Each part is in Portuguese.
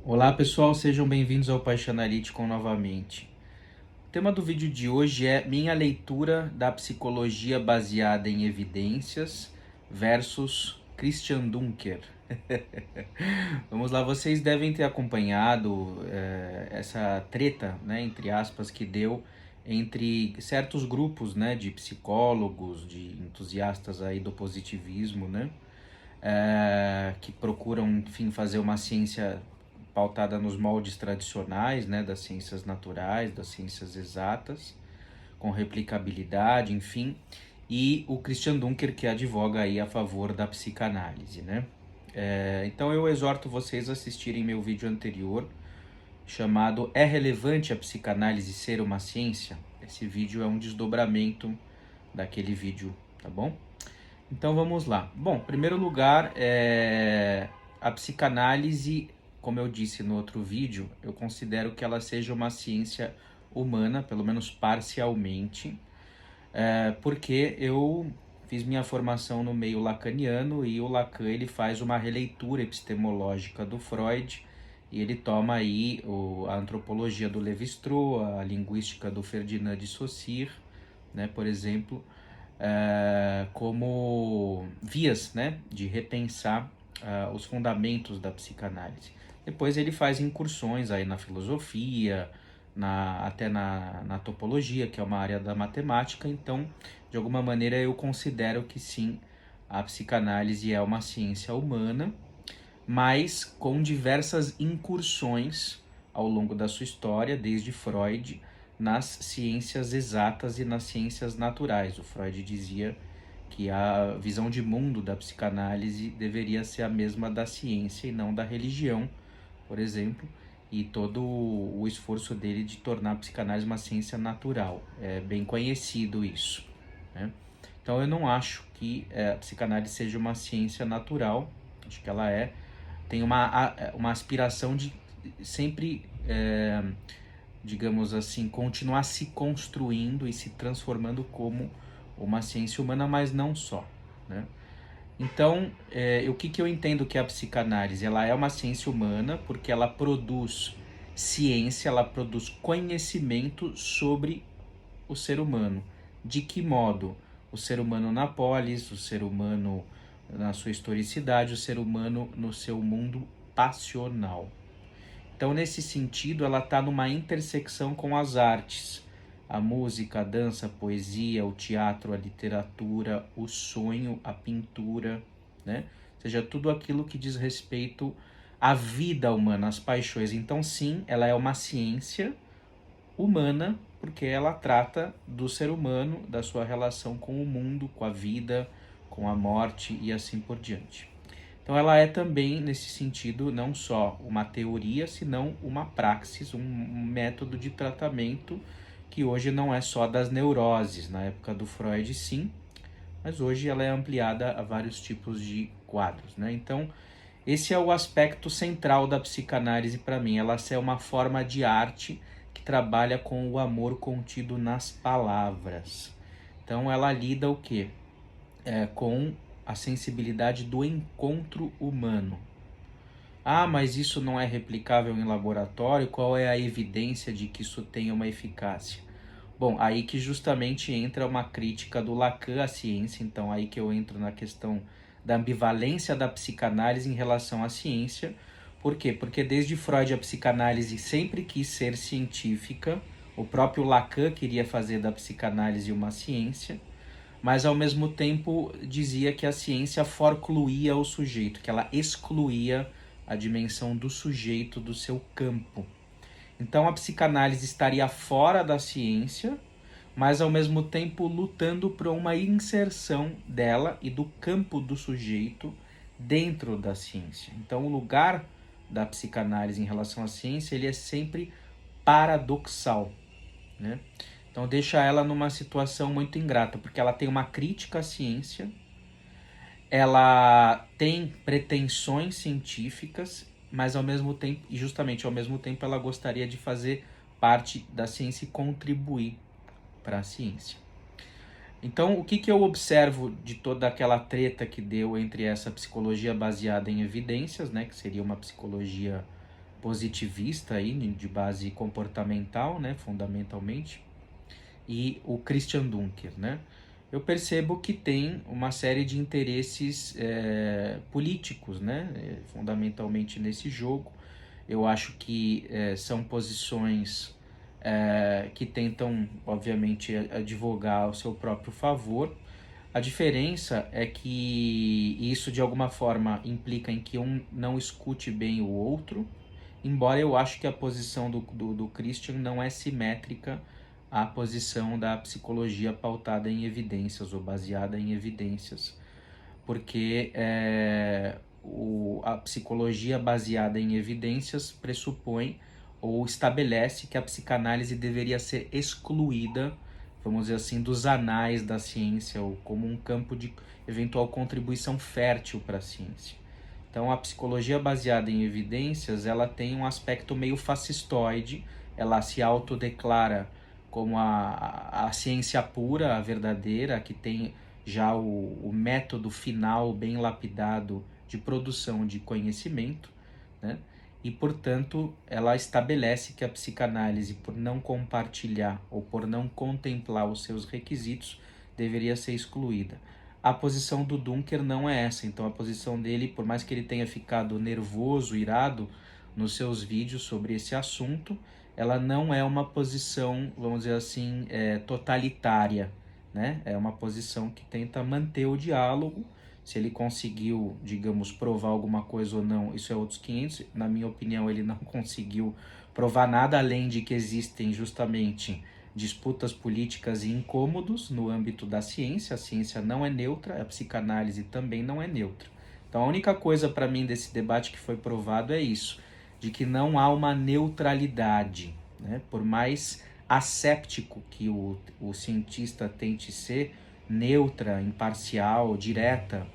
Olá pessoal, sejam bem-vindos ao Paixanalytical novamente. O tema do vídeo de hoje é minha leitura da psicologia baseada em evidências versus Christian Dunker. Vamos lá, vocês devem ter acompanhado essa treta, né, entre aspas, que deu entre certos grupos, né, de psicólogos, de entusiastas aí do positivismo, né, que procuram, enfim, fazer uma ciência pautada nos moldes tradicionais, né, das ciências naturais, das ciências exatas, com replicabilidade, enfim, e o Christian Dunker, que advoga aí a favor da psicanálise, né. Então eu exorto vocês a assistirem meu vídeo anterior, chamado É relevante a psicanálise ser uma ciência? Esse vídeo é um desdobramento daquele vídeo, tá bom? Então vamos lá. Bom, em primeiro lugar, a psicanálise, como eu disse no outro vídeo, eu considero que ela seja uma ciência humana, pelo menos parcialmente, porque eu fiz minha formação no meio lacaniano e o Lacan ele faz uma releitura epistemológica do Freud e ele toma aí a antropologia do Lévi-Strauss, a linguística do Ferdinand de Saussure, né, por exemplo, como vias, né, de repensar os fundamentos da psicanálise. Depois ele faz incursões aí na filosofia, até na topologia, que é uma área da matemática. Então, de alguma maneira, eu considero que sim, a psicanálise é uma ciência humana, mas com diversas incursões ao longo da sua história, desde Freud, nas ciências exatas e nas ciências naturais. O Freud dizia que a visão de mundo da psicanálise deveria ser a mesma da ciência e não da religião, por exemplo, e todo o esforço dele de tornar a psicanálise uma ciência natural. É bem conhecido isso, né? Então eu não acho que a psicanálise seja uma ciência natural, acho que ela tem uma aspiração de sempre, digamos assim, continuar se construindo e se transformando como uma ciência humana, mas não só, né? Então, o que eu entendo que é a psicanálise? Ela é uma ciência humana porque ela produz ciência, ela produz conhecimento sobre o ser humano. De que modo? O ser humano na polis, o ser humano na sua historicidade, o ser humano no seu mundo passional. Então, nesse sentido, ela está numa intersecção com as artes. A música, a dança, a poesia, o teatro, a literatura, o sonho, a pintura, né? Ou seja, tudo aquilo que diz respeito à vida humana, às paixões. Então, sim, ela é uma ciência humana, porque ela trata do ser humano, da sua relação com o mundo, com a vida, com a morte e assim por diante. Então ela é também, nesse sentido, não só uma teoria, senão uma praxis, um método de tratamento que hoje não é só das neuroses. Na época do Freud, sim, mas hoje ela é ampliada a vários tipos de quadros, né? Então, esse é o aspecto central da psicanálise para mim. Ela é uma forma de arte que trabalha com o amor contido nas palavras. Então, ela lida o quê? Com a sensibilidade do encontro humano. Ah, mas isso não é replicável em laboratório? Qual é a evidência de que isso tenha uma eficácia? Bom, aí que justamente entra uma crítica do Lacan à ciência, então aí que eu entro na questão da ambivalência da psicanálise em relação à ciência. Por quê? Porque desde Freud a psicanálise sempre quis ser científica, o próprio Lacan queria fazer da psicanálise uma ciência, mas ao mesmo tempo dizia que a ciência forcluía o sujeito, que ela excluía a dimensão do sujeito do seu campo. Então a psicanálise estaria fora da ciência, mas ao mesmo tempo lutando por uma inserção dela e do campo do sujeito dentro da ciência. Então o lugar da psicanálise em relação à ciência, ele é sempre paradoxal, né? Então deixa ela numa situação muito ingrata, porque ela tem uma crítica à ciência, ela tem pretensões científicas, mas ao mesmo tempo, e justamente ao mesmo tempo, ela gostaria de fazer parte da ciência e contribuir para a ciência. Então, o que eu observo de toda aquela treta que deu entre essa psicologia baseada em evidências, né, que seria uma psicologia positivista aí, de base comportamental, né, fundamentalmente, e o Christian Dunker, né? Eu percebo que tem uma série de interesses políticos, né, fundamentalmente nesse jogo. Eu acho que são posições que tentam, obviamente, advogar ao seu próprio favor. A diferença é que isso, de alguma forma, implica em que um não escute bem o outro, embora eu acho que a posição do Christian não é simétrica à posição da psicologia pautada em evidências ou baseada em evidências, porque a psicologia baseada em evidências pressupõe ou estabelece que a psicanálise deveria ser excluída, vamos dizer assim, dos anais da ciência, ou como um campo de eventual contribuição fértil para a ciência. Então, a psicologia baseada em evidências, ela tem um aspecto meio fascistoide, ela se autodeclara como a ciência pura, a verdadeira, que tem já o método final bem lapidado de produção de conhecimento, né? E, portanto, ela estabelece que a psicanálise, por não compartilhar ou por não contemplar os seus requisitos, deveria ser excluída. A posição do Dunker não é essa, então a posição dele, por mais que ele tenha ficado nervoso, irado nos seus vídeos sobre esse assunto, ela não é uma posição, vamos dizer assim, totalitária, né? É uma posição que tenta manter o diálogo. Se ele conseguiu, digamos, provar alguma coisa ou não, isso é outros 500. Na minha opinião, ele não conseguiu provar nada além de que existem justamente disputas políticas e incômodos no âmbito da ciência. A ciência não é neutra, a psicanálise também não é neutra. Então a única coisa para mim desse debate que foi provado é isso, de que não há uma neutralidade, né? Por mais asséptico que o cientista tente ser, neutra, imparcial, direta,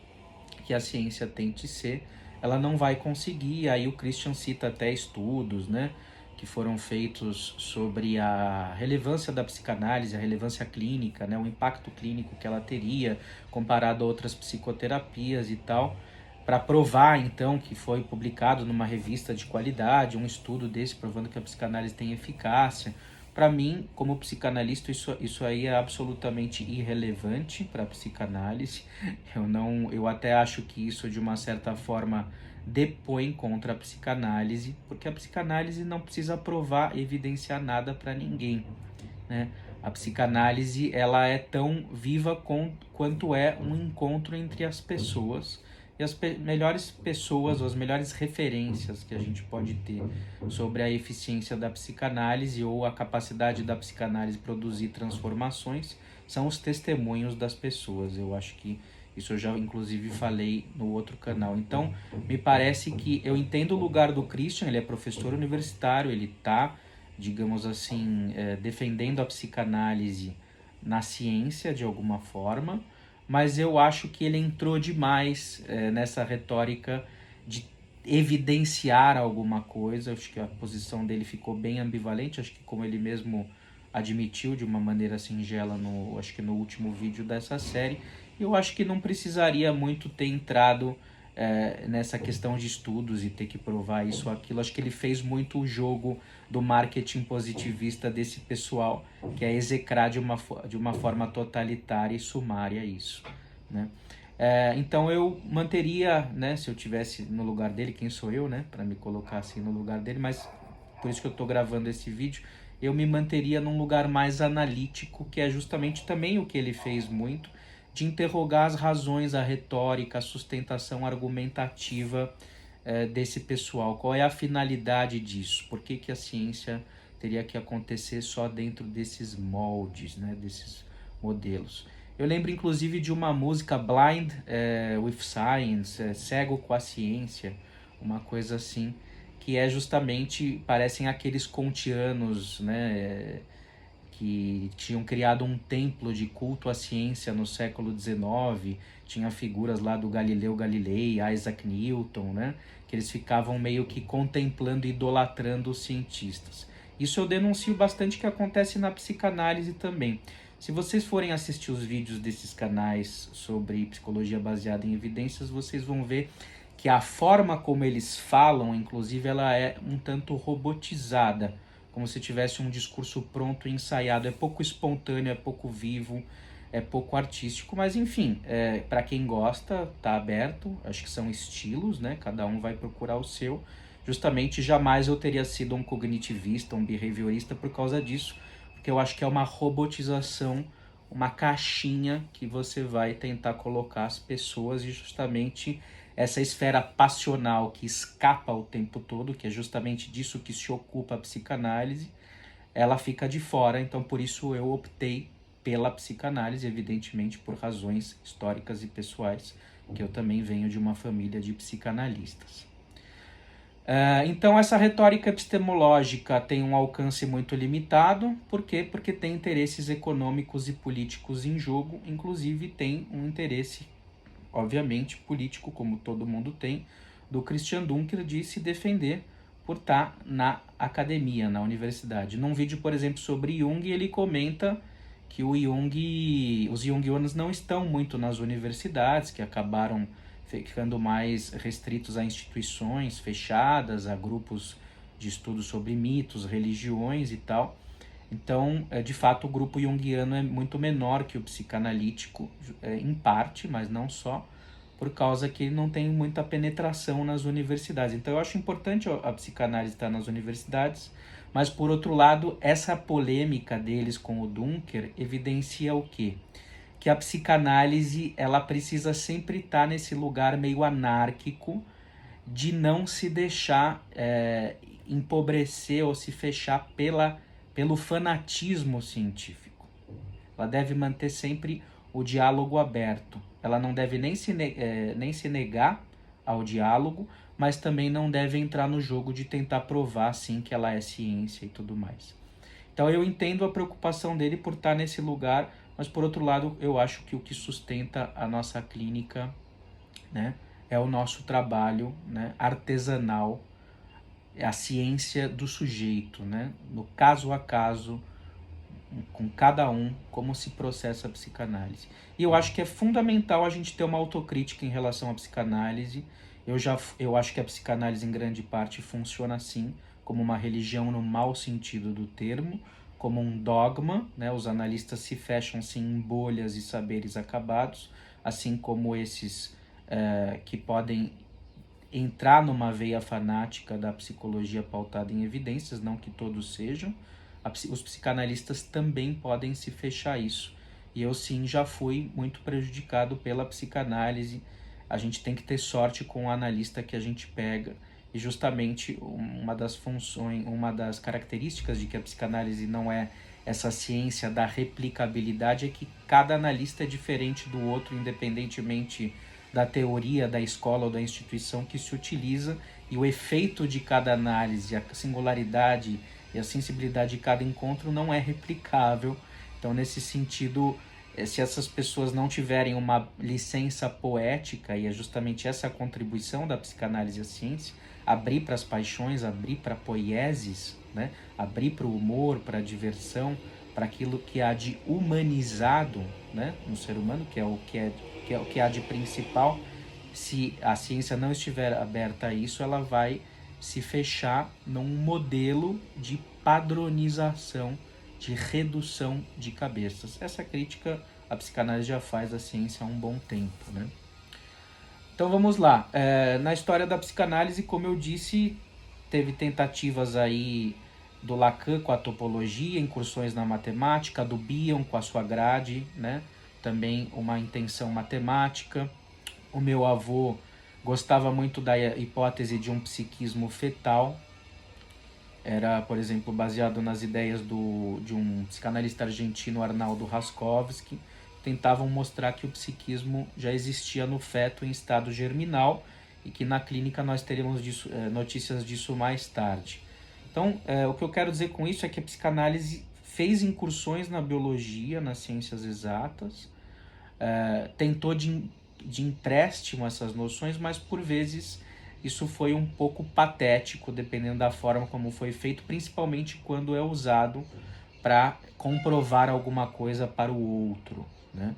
que a ciência tente ser, ela não vai conseguir. E aí o Christian cita até estudos, né, que foram feitos sobre a relevância da psicanálise, a relevância clínica, né, o impacto clínico que ela teria comparado a outras psicoterapias e tal, para provar então que foi publicado numa revista de qualidade um estudo desse provando que a psicanálise tem eficácia. Para mim, como psicanalista, isso aí é absolutamente irrelevante para a psicanálise. Eu até acho que isso, de uma certa forma, depõe contra a psicanálise, porque a psicanálise não precisa provar, evidenciar nada para ninguém, né? A psicanálise, ela é tão viva quanto é um encontro entre as pessoas, e as melhores pessoas, ou as melhores referências que a gente pode ter sobre a eficiência da psicanálise ou a capacidade da psicanálise produzir transformações são os testemunhos das pessoas. Eu acho que isso eu já inclusive falei no outro canal. Então, me parece que eu entendo o lugar do Christian, ele é professor universitário, ele está, digamos assim, defendendo a psicanálise na ciência de alguma forma, mas eu acho que ele entrou demais nessa retórica de evidenciar alguma coisa. Acho que a posição dele ficou bem ambivalente, acho que como ele mesmo admitiu de uma maneira singela acho que no último vídeo dessa série. Eu acho que não precisaria muito ter entrado nessa questão de estudos e ter que provar isso ou aquilo. Acho que ele fez muito o jogo do marketing positivista desse pessoal, que é execrar de uma forma totalitária e sumária isso, né? Então eu manteria, né, se eu tivesse no lugar dele, quem sou eu, né, para me colocar assim no lugar dele, mas por isso que eu estou gravando esse vídeo, eu me manteria num lugar mais analítico, que é justamente também o que ele fez muito, de interrogar as razões, a retórica, a sustentação argumentativa desse pessoal. Qual é a finalidade disso? Por que a ciência teria que acontecer só dentro desses moldes, né, desses modelos? Eu lembro inclusive de uma música, Blind with Science, Cego com a Ciência, uma coisa assim, que é justamente, parecem aqueles kantianos, né, que tinham criado um templo de culto à ciência no século XIX, tinha figuras lá do Galileu Galilei, Isaac Newton, né, que eles ficavam meio que contemplando e idolatrando os cientistas. Isso eu denuncio bastante que acontece na psicanálise também. Se vocês forem assistir os vídeos desses canais sobre psicologia baseada em evidências, vocês vão ver que a forma como eles falam, inclusive, ela é um tanto robotizada, como se tivesse um discurso pronto e ensaiado. É pouco espontâneo, é pouco vivo, é pouco artístico, mas enfim, para quem gosta, tá aberto. Acho que são estilos, né? Cada um vai procurar o seu. Justamente, jamais eu teria sido um cognitivista, um behaviorista por causa disso, porque eu acho que é uma robotização, uma caixinha que você vai tentar colocar as pessoas, e justamente essa esfera passional que escapa o tempo todo, que é justamente disso que se ocupa a psicanálise, ela fica de fora. Então por isso eu optei pela psicanálise, evidentemente por razões históricas e pessoais, que eu também venho de uma família de psicanalistas. Então essa retórica epistemológica tem um alcance muito limitado. Por quê? Porque tem interesses econômicos e políticos em jogo, inclusive tem um interesse, obviamente, político, como todo mundo tem, do Christian Dunker de se defender por estar na academia, na universidade. Num vídeo, por exemplo, sobre Jung, ele comenta que os Jungianos não estão muito nas universidades, que acabaram ficando mais restritos a instituições fechadas, a grupos de estudo sobre mitos, religiões e tal. Então, de fato, o grupo junguiano é muito menor que o psicanalítico, em parte, mas não só, por causa que não tem muita penetração nas universidades. Então, eu acho importante a psicanálise estar nas universidades, mas, por outro lado, essa polêmica deles com o Dunker evidencia o quê? Que a psicanálise ela precisa sempre estar nesse lugar meio anárquico de não se deixar empobrecer ou se fechar pelo fanatismo científico. Ela deve manter sempre o diálogo aberto. Ela não deve nem se negar ao diálogo, mas também não deve entrar no jogo de tentar provar, sim, que ela é ciência e tudo mais. Então eu entendo a preocupação dele por estar nesse lugar, mas por outro lado eu acho que o que sustenta a nossa clínica, né, é o nosso trabalho, né, artesanal, é a ciência do sujeito, né, no caso a caso, com cada um, como se processa a psicanálise. E eu acho que é fundamental a gente ter uma autocrítica em relação à psicanálise. Eu acho que a psicanálise, em grande parte, funciona assim, como uma religião no mau sentido do termo, como um dogma, né? Os analistas se fecham sim em bolhas e saberes acabados, assim como esses que podem entrar numa veia fanática da psicologia pautada em evidências, não que todos sejam. Os psicanalistas também podem se fechar a isso. E eu sim já fui muito prejudicado pela psicanálise. A gente tem que ter sorte com o analista que a gente pega. E justamente uma das funções, uma das características de que a psicanálise não é essa ciência da replicabilidade é que cada analista é diferente do outro, independentemente da teoria, da escola ou da instituição que se utiliza, e o efeito de cada análise, a singularidade e a sensibilidade de cada encontro não é replicável. Então, nesse sentido, se essas pessoas não tiverem uma licença poética, e é justamente essa a contribuição da psicanálise à ciência, abrir para as paixões, abrir para a poieses, né? Abrir para o humor, para a diversão, para aquilo que há de humanizado, né, no ser humano, que é o que há de principal. Se a ciência não estiver aberta a isso, ela vai se fechar num modelo de padronização, de redução de cabeças. Essa crítica a psicanálise já faz à ciência há um bom tempo, né? Então vamos lá. Na história da psicanálise, como eu disse, teve tentativas aí do Lacan com a topologia, incursões na matemática, do Bion com a sua grade, né? Também uma intenção matemática. O meu avô gostava muito da hipótese de um psiquismo fetal. Era, por exemplo, baseado nas ideias de um psicanalista argentino, Arnaldo Raskowski. Tentavam mostrar que o psiquismo já existia no feto em estado germinal e que na clínica nós teremos notícias disso mais tarde. Então, o que eu quero dizer com isso é que a psicanálise fez incursões na biologia, nas ciências exatas, tentou de empréstimo essas noções, mas por vezes isso foi um pouco patético, dependendo da forma como foi feito, principalmente quando é usado para comprovar alguma coisa para o outro, né?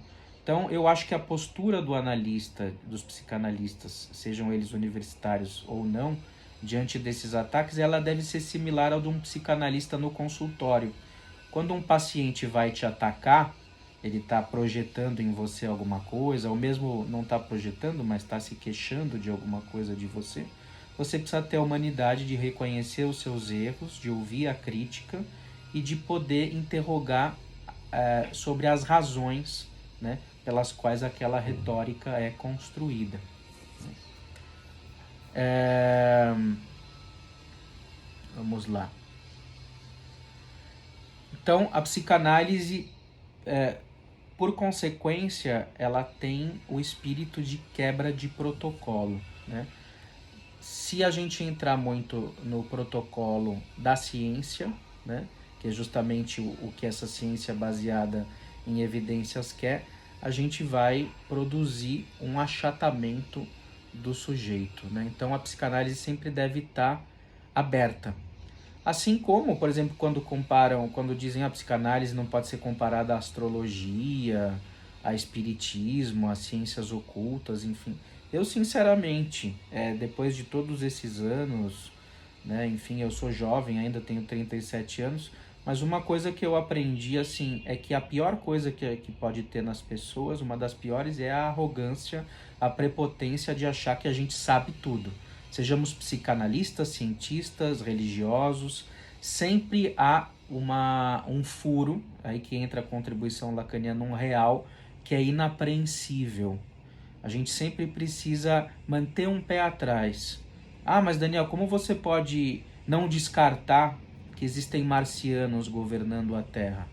Então, eu acho que a postura do analista, dos psicanalistas, sejam eles universitários ou não, diante desses ataques, ela deve ser similar ao de um psicanalista no consultório. Quando um paciente vai te atacar, ele está projetando em você alguma coisa, ou mesmo não está projetando, mas está se queixando de alguma coisa de você, você precisa ter a humanidade de reconhecer os seus erros, de ouvir a crítica e de poder interrogar sobre as razões, né, pelas quais aquela retórica é construída. Vamos lá. Então, a psicanálise, por consequência, ela tem o espírito de quebra de protocolo, né? Se a gente entrar muito no protocolo da ciência, né, que é justamente o que essa ciência baseada em evidências quer, a gente vai produzir um achatamento do sujeito, né? Então a psicanálise sempre deve estar aberta. Assim como, por exemplo, quando dizem a psicanálise não pode ser comparada à astrologia, a espiritismo, a ciências ocultas, enfim. Eu, sinceramente, depois de todos esses anos, né, enfim, eu sou jovem, ainda tenho 37 anos, mas uma coisa que eu aprendi, assim, é que a pior coisa que pode ter nas pessoas, uma das piores, é a arrogância, a prepotência de achar que a gente sabe tudo. Sejamos psicanalistas, cientistas, religiosos, sempre há um furo, aí que entra a contribuição lacaniana, um real, que é inapreensível. A gente sempre precisa manter um pé atrás. Ah, mas Daniel, como você pode não descartar que existem marcianos governando a Terra?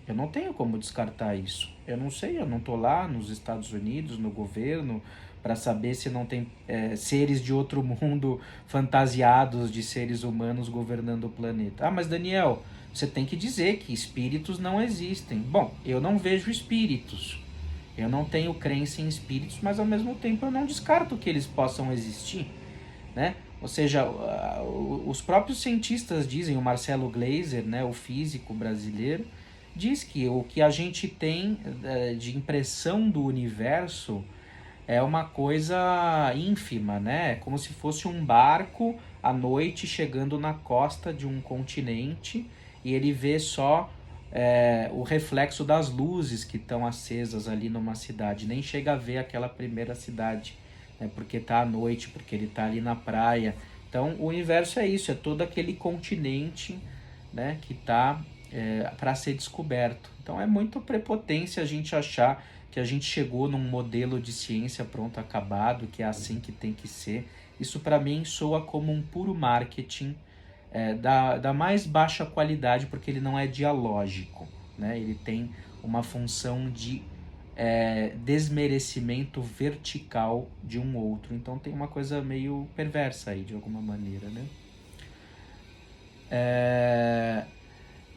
Eu não tenho como descartar isso. Eu não sei, eu não estou lá nos Estados Unidos, no governo, para saber se não tem seres de outro mundo fantasiados de seres humanos governando o planeta. Ah, mas Daniel, você tem que dizer que espíritos não existem. Bom, eu não vejo espíritos. Eu não tenho crença em espíritos, mas ao mesmo tempo eu não descarto que eles possam existir, né? Ou seja, os próprios cientistas dizem, o Marcelo Gleiser, né, o físico brasileiro, diz que o que a gente tem de impressão do universo é uma coisa ínfima, né? É como se fosse um barco à noite chegando na costa de um continente e ele vê só o reflexo das luzes que estão acesas ali numa cidade. Nem chega a ver aquela primeira cidade, né? Porque está à noite, porque ele está ali na praia. Então o universo é isso, é todo aquele continente, né, que está para ser descoberto. Então é muito prepotência a gente achar que a gente chegou num modelo de ciência pronto, acabado, que é assim que tem que ser. Isso para mim soa como um puro marketing da mais baixa qualidade, porque ele não é dialógico, né? Ele tem uma função de desmerecimento vertical de um outro. Então tem uma coisa meio perversa aí, de alguma maneira, né?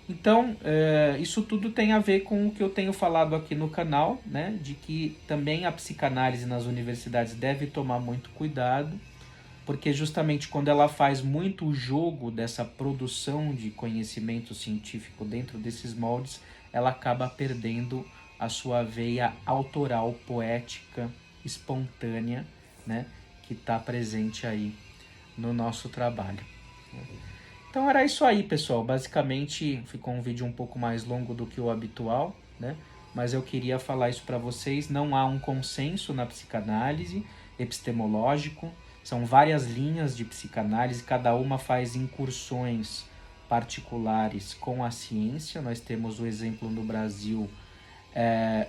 Então, isso tudo tem a ver com o que eu tenho falado aqui no canal, né? De que também a psicanálise nas universidades deve tomar muito cuidado, porque justamente quando ela faz muito o jogo dessa produção de conhecimento científico dentro desses moldes, ela acaba perdendo a sua veia autoral, poética, espontânea, né? Que está presente aí no nosso trabalho. Então era isso aí, pessoal. Basicamente ficou um vídeo um pouco mais longo do que o habitual, né? Mas eu queria falar isso para vocês. Não há um consenso na psicanálise epistemológico. São várias linhas de psicanálise, cada uma faz incursões particulares com a ciência. Nós temos o exemplo no Brasil,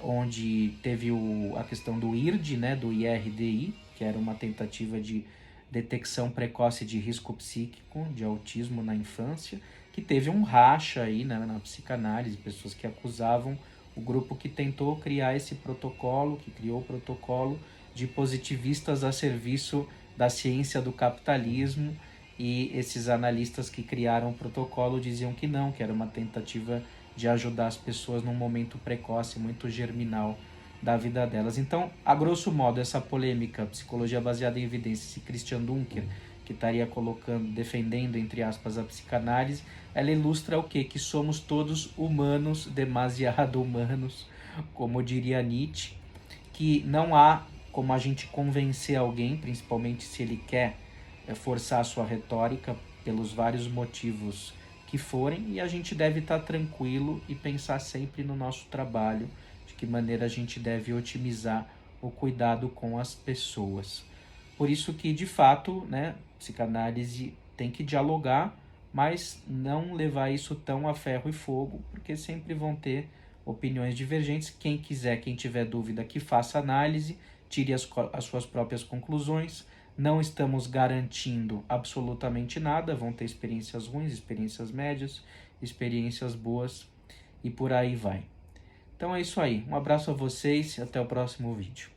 onde teve a questão do IRD, né, do IRDI, que era uma tentativa de detecção precoce de risco psíquico, de autismo na infância, que teve um racha aí, né, na psicanálise, pessoas que acusavam o grupo que tentou criar esse protocolo, que criou o protocolo, de positivistas a serviço da ciência do capitalismo, e esses analistas que criaram o protocolo diziam que não, que era uma tentativa de ajudar as pessoas num momento precoce, muito germinal da vida delas. Então, a grosso modo, essa polêmica, psicologia baseada em evidências, e Christian Dunker, que estaria defendendo, entre aspas, a psicanálise, ela ilustra o quê? Que somos todos humanos, demasiado humanos, como diria Nietzsche, que não há como a gente convencer alguém, principalmente se ele quer forçar a sua retórica pelos vários motivos que forem, e a gente deve estar tranquilo e pensar sempre no nosso trabalho, de que maneira a gente deve otimizar o cuidado com as pessoas. Por isso que, de fato, né, psicanálise tem que dialogar, mas não levar isso tão a ferro e fogo, porque sempre vão ter opiniões divergentes. Quem quiser, quem tiver dúvida, que faça análise, tire as suas próprias conclusões. Não estamos garantindo absolutamente nada, vão ter experiências ruins, experiências médias, experiências boas e por aí vai. Então é isso aí. Um abraço a vocês e até o próximo vídeo.